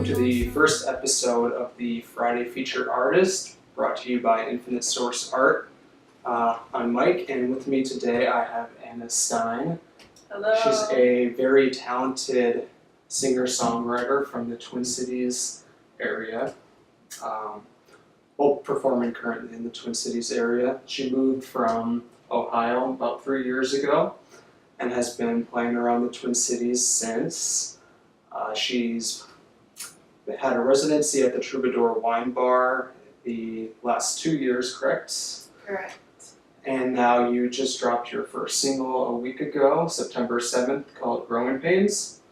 welcome to the first episode of the Friday Featured Artist, brought to you by Infinite Source Art. I'm Mike, and with me today I have Anna Stine. Hello. She's a very talented singer-songwriter from the Twin Cities area. Performing currently in the Twin Cities area. She moved from Ohio about 3 years ago and has been playing around the Twin Cities since. She's had a residency at the Troubadour Wine Bar the last 2 years, correct? Correct. And now you just dropped your first single a week ago, September 7th, called Growing Pains.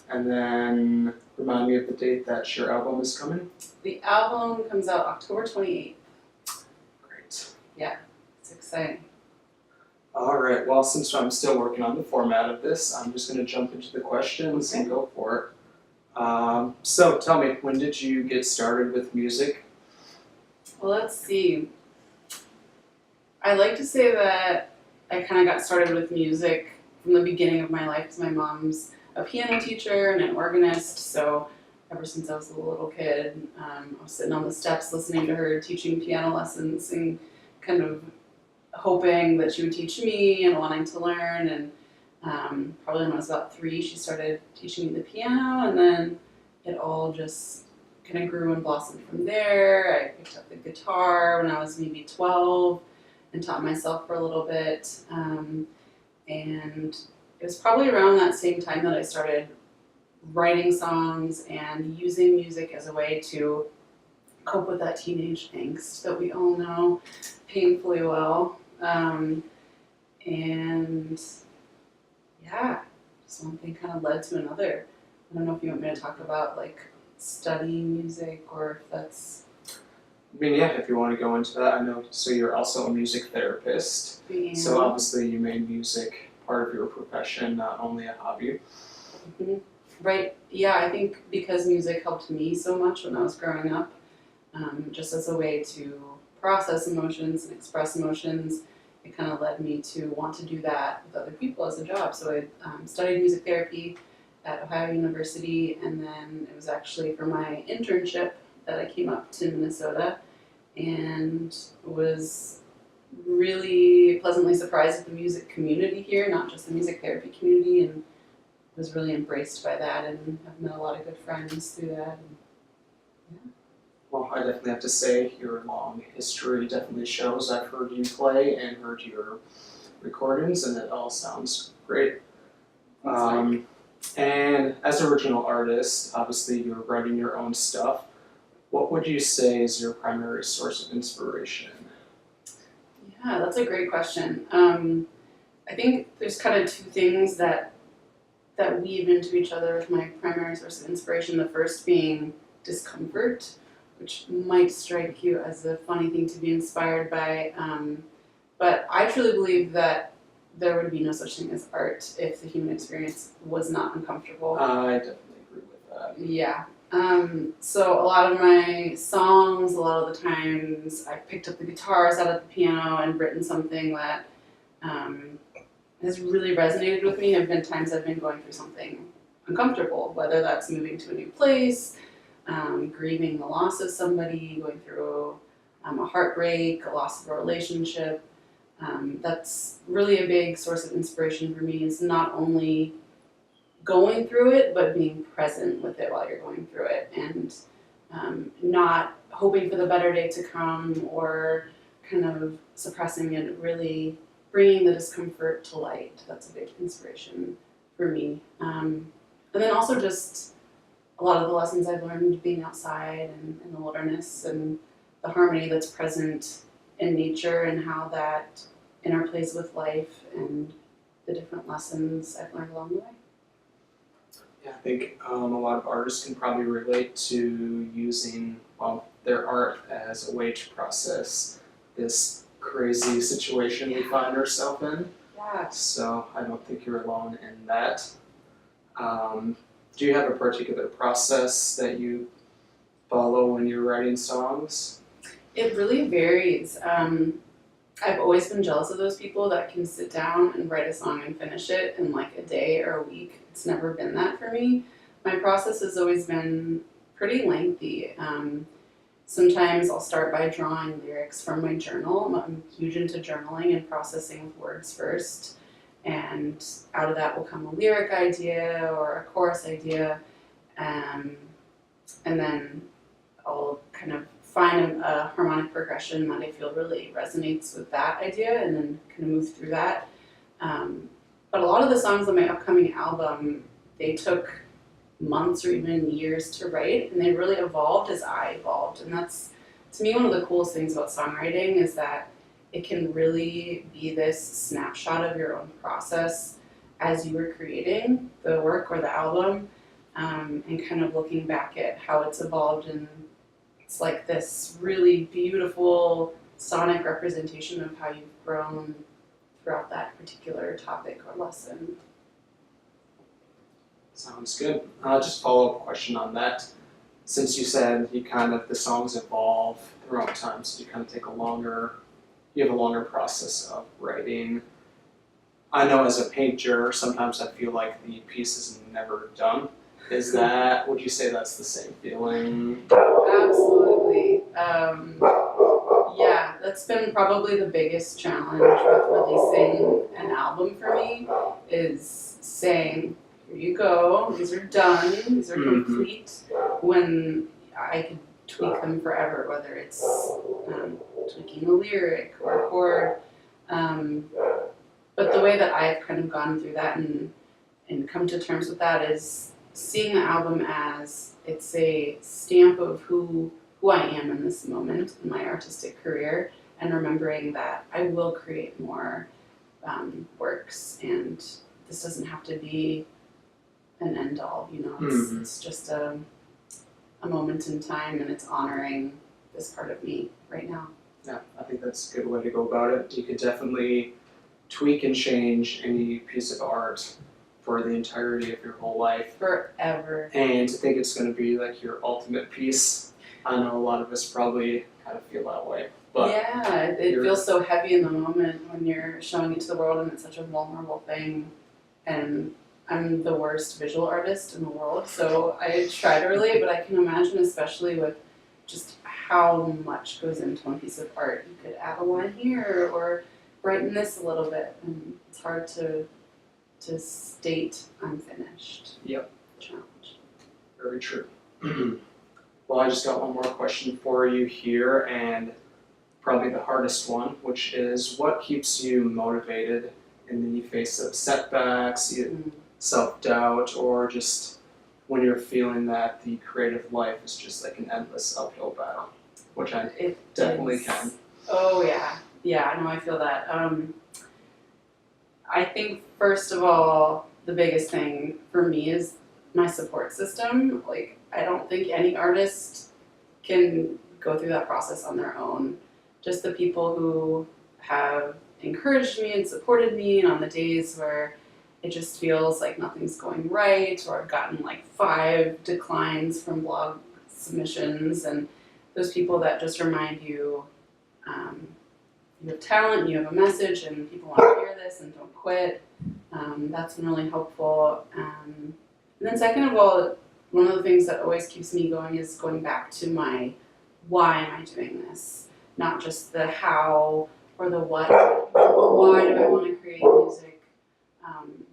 And then remind me of the date that your album is coming. The album comes out October 28th. Great. Yeah, it's exciting. All right, well, since I'm still working on the format of this, I'm just going to jump into the questions and go for it. So tell me, when did you get started with music? Well, let's see. I like to say that I kind of got started with music from the beginning of my life because my mom's a piano teacher and an organist, so ever since I was a little kid, I was sitting on the steps listening to her teaching piano lessons and kind of hoping that she would teach me and wanting to learn. And probably when I was about 3, she started teaching me the piano, and then it all just kind of grew and blossomed from there. I picked up the guitar when I was maybe 12 and taught myself for a little bit. And it was probably around that same time that I started writing songs and using music as a way to cope with that teenage angst that we all know painfully well. And yeah, just one thing kind of led to another. I don't know if you want me to talk about like studying music or if that's... I mean, yeah, if you want to go into that, I know, so you're also a music therapist. So obviously you made music part of your profession, not only a hobby. Mm-hmm. Right, yeah, I think because music helped me so much when I was growing up, just as a way to process emotions and express emotions, it kind of led me to want to do that with other people as a job. So I studied music therapy at Ohio University, and then it was actually for my internship that I came up to Minnesota and was really pleasantly surprised at the music community here, not just the music therapy community, and was really embraced by that, and I've met a lot of good friends through that. And, yeah. Well, I definitely have to say your long history definitely shows. I've heard you play and heard your recordings, and it all sounds great. And as an original artist, obviously you're writing your own stuff. What would you say is your primary source of inspiration? Yeah, that's a great question. I think there's kind of 2 things that weave into each other with my primary source of inspiration. The first being discomfort, which might strike you as a funny thing to be inspired by, but I truly believe that there would be no such thing as art if the human experience was not uncomfortable. I definitely agree with that. Yeah. So a lot of my songs, a lot of the times I've picked up the guitar, sat at the piano, and written something that has really resonated with me. Have been times I've been going through something uncomfortable, whether that's moving to a new place, grieving the loss of somebody, going through a heartbreak, a loss of a relationship. That's really a big source of inspiration for me, is not only going through it, but being present with it while you're going through it, and not hoping for the better day to come or kind of suppressing it, really bringing the discomfort to light. That's a big inspiration for me. And then also just a lot of the lessons I've learned being outside and in the wilderness, and the harmony that's present in nature and how that interplays with life and the different lessons I've learned along the way. Yeah, I think a lot of artists can probably relate to using, their art as a way to process this crazy situation we find ourselves in. Yeah. So I don't think you're alone in that. Do you have a particular process that you follow when you're writing songs? It really varies. I've always been jealous of those people that can sit down and write a song and finish it in like a day or a week. It's never been that for me. My process has always been pretty lengthy. Sometimes I'll start by drawing lyrics from my journal. I'm huge into journaling and processing with words first. And out of that will come a lyric idea or a chorus idea. And then I'll kind of find a harmonic progression that I feel really resonates with that idea and then kind of move through that. But a lot of the songs on my upcoming album, they took months or even years to write, and they really evolved as I evolved. And that's, to me, one of the coolest things about songwriting is that it can really be this snapshot of your own process as you were creating the work or the album, and kind of looking back at how it's evolved. And it's like this really beautiful sonic representation of how you've grown throughout that particular topic or lesson. Sounds good. Just follow-up question on that. Since you said the songs evolve throughout time, so you have a longer process of writing. I know as a painter, sometimes I feel like the piece is never done. Would you say that's the same feeling? Absolutely. Yeah, that's been probably the biggest challenge with releasing an album for me, is saying, here you go, these are done, these are complete, when I could tweak them forever, whether it's tweaking a lyric or a chord. But the way that I've kind of gone through that and come to terms with that is seeing the album as it's a stamp of who I am in this moment in my artistic career, and remembering that I will create more works, and this doesn't have to be an end all, it's just a moment in time, and it's honoring this part of me right now. Yeah, I think that's a good way to go about it. You could definitely tweak and change any piece of art for the entirety of your whole life. Forever. And to think it's going to be like your ultimate piece, I know a lot of us probably kind of feel that way. But yeah, it feels so heavy in the moment when you're showing it to the world, and it's such a vulnerable thing. And I'm the worst visual artist in the world, so I try to relate, but I can imagine, especially with just how much goes into one piece of art. You could add a line here or brighten this a little bit, and it's hard to state unfinished. Yep. Challenge. Very true. Well, I just got one more question for you here, and probably the hardest one, which is, what keeps you motivated in the face of setbacks, self-doubt, or just when you're feeling that the creative life is just like an endless uphill battle, which I definitely can. Oh yeah, I know, I feel that. I think first of all, the biggest thing for me is my support system. Like, I don't think any artist can go through that process on their own. Just the people who have encouraged me and supported me, and on the days where it just feels like nothing's going right, or I've gotten like 5 declines from blog submissions, and those people that just remind you, you have talent, you have a message, and people want to hear this, and don't quit. That's been really helpful. And then second of all, one of the things that always keeps me going is going back to my why am I doing this? Not just the how or the what. Why do I want to create music?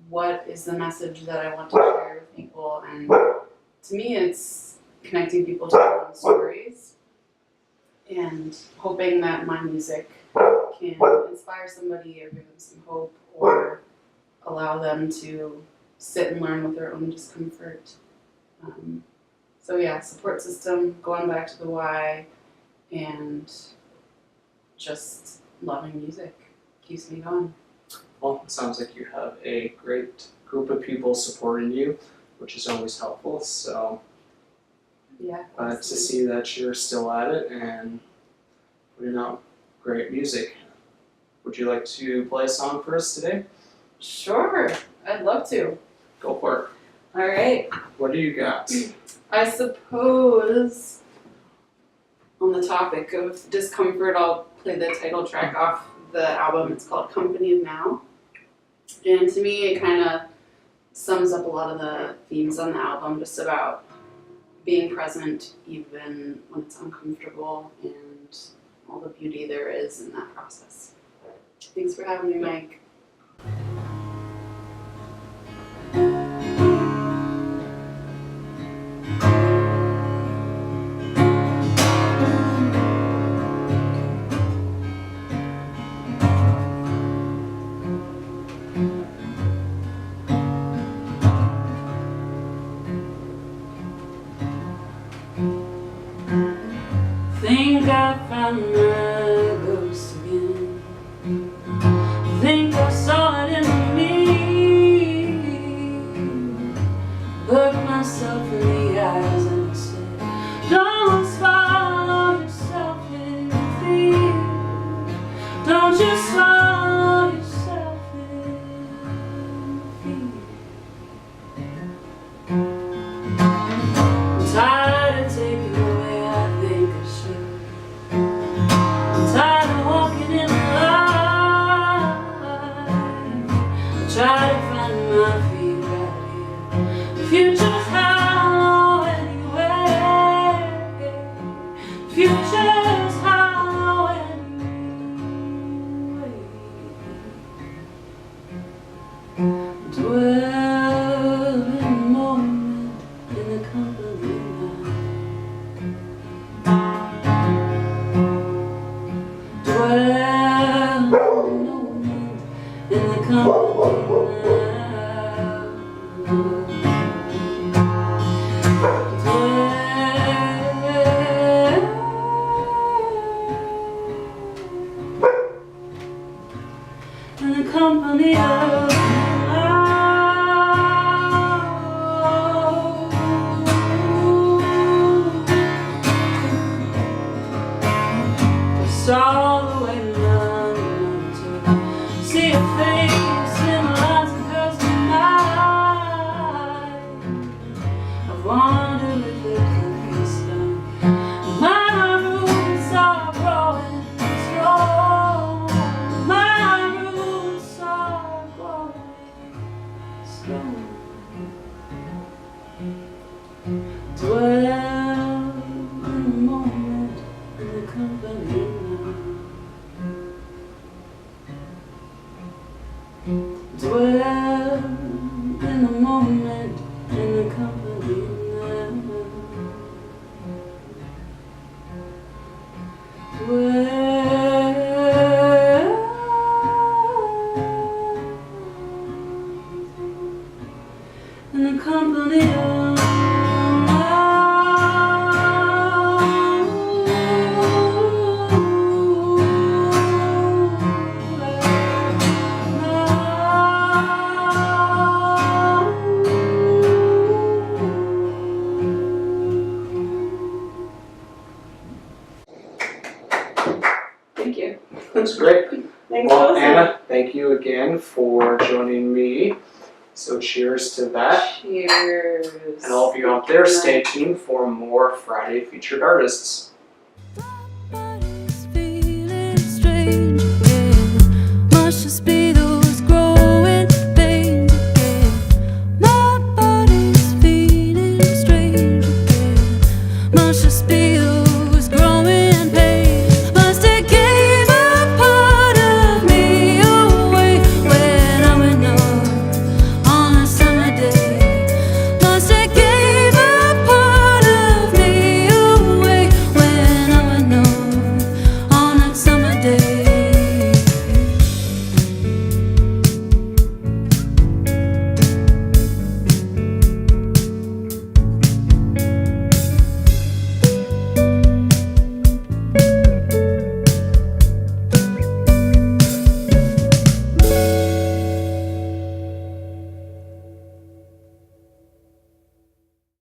What is the message that I want to share with people? And to me, it's connecting people to their own stories and hoping that my music can inspire somebody or give them some hope, or allow them to sit and learn with their own discomfort. So yeah, support system, going back to the why, and just loving music keeps me going. Well, it sounds like you have a great group of people supporting you, which is always helpful. So Yeah. to see that you're still at it and putting out great music. Would you like to play a song for us today? Sure, I'd love to. Go for it. All right. What do you got? I suppose on the topic of discomfort, I'll play the title track off the album. It's called Company of Now. And to me, it kind of sums up a lot of the themes on the album, just about being present even when it's uncomfortable, and all the beauty there is in that process. Thanks for having me, Mike. Think I found my ghost again. Think I saw it in me. Looked myself in the eyes and I said, don't swallow yourself in fear. Don't you swallow yourself in fear. I'm tired of taking away, I think I should. I'm tired of walking in the light. I try to find my feet right here. The future's hollow anyway. The future's hollow anyway. Dwell in the moment, in the company now. Dwell in the moment, in the company now. In the company of saw the way London took. See a face in the lines of girls tonight. I've wondered if it could be done. My roots are growing strong. My roots are growing strong. Dwell in the moment, in the company now. Dwell in the moment, in the company now. Dwell in the company of Thank you. That's great. Thanks, Well, Wilson. Anna, thank you again for joining me. So cheers to that. Cheers. And all of you out there, stay tuned for more Friday featured artists.